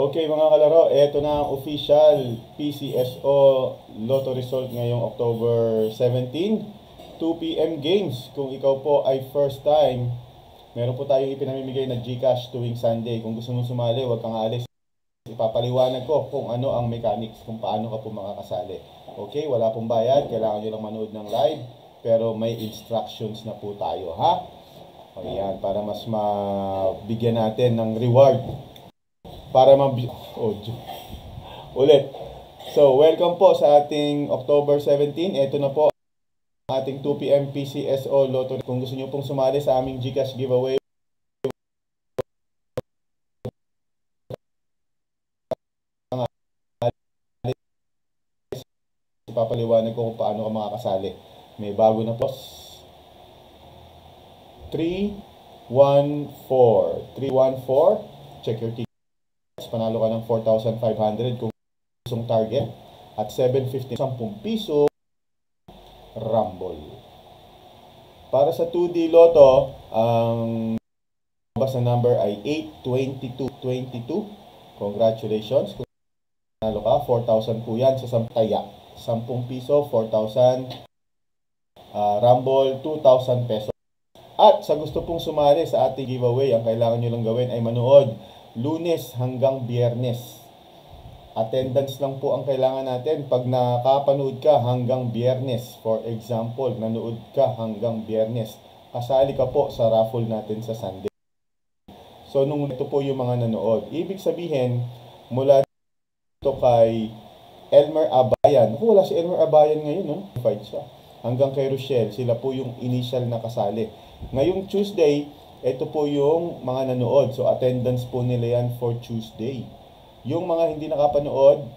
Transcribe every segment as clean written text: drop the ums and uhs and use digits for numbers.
Okay mga kalaro, eto na ang official PCSO Lotto result ngayong October 17, 2 PM games. Kung ikaw po ay first time, meron po tayong ipinamimigay na GCash tuwing Sunday. Kung gusto mong sumali, huwag kang aalis. Ipapaliwanag ko kung ano ang mechanics, kung paano ka po makakasali. Okay, wala pong bayad, kailangan nyo lang manood ng live, pero may instructions na po tayo, ha? O yan, para mas mabigyan natin ng reward. Para oh, ulit. So, welcome po sa ating October 17. Ito na po ang ating 2 PM PCSO Lotto. Kung gusto niyo pong sumali sa aming GCash giveaway, ipapaliwanag ko kung paano ka makakasali. May bago na po. 314. 314. Check your tickets. Panalo ka ng 4,500 kung gustong target. At 750, 10 piso rumble. Para sa 2D Lotto, ang basta number ay 82222. Congratulations. Kung nanalo ka, 4,000 po yan sa sampaya. 10 piso, 4,000. Rumble, 2,000 pesos. At sa gusto pong sumali sa ating giveaway, ang kailangan nyo lang gawin ay manood Lunes hanggang Biyernes. Attendance lang po ang kailangan natin. Pag nakapanood ka hanggang Biyernes, for example, nanood ka hanggang Biyernes, kasali ka po sa raffle natin sa Sunday. So, nung ito po yung mga nanood, ibig sabihin, mula dito kay Elmer Abayan, wala si Elmer Abayan ngayon, no? Fight siya. Hanggang kay Rochelle, sila po yung initial na kasali. Ngayong Tuesday, ito po yung mga nanood. So, attendance po nila yan for Tuesday. Yung mga hindi nakapanood,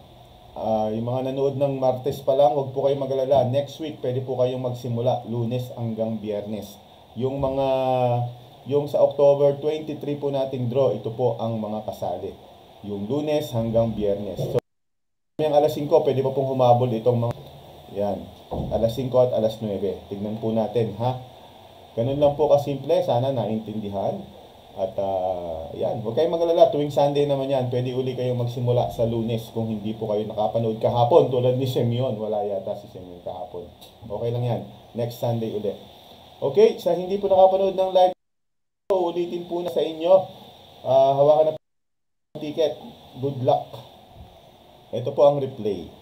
yung mga nanood ng Martes pa lang, huwag po kayong mag-alala. Next week, pwede po kayong magsimula, Lunes hanggang Biyernes. Yung sa October 23 po nating draw, ito po ang mga kasali. Yung Lunes hanggang Biyernes. So, yung alas 5, pwede pa pong humabol itong mga, yan, alas 5 at alas 9. Tignan po natin, ha? Ganun lang po kasimple, sana naintindihan. At yan, huwag kayong magalala, tuwing Sunday naman yan, pwede uli kayong magsimula sa Lunes kung hindi po kayo nakapanood kahapon tulad ni Semyon. Wala yata si Semyon kahapon. Okay lang yan, next Sunday ulit. Okay, sa hindi po nakapanood ng live, ulitin po na sa inyo. Hawakan na po ang ticket. Good luck. Ito po ang replay.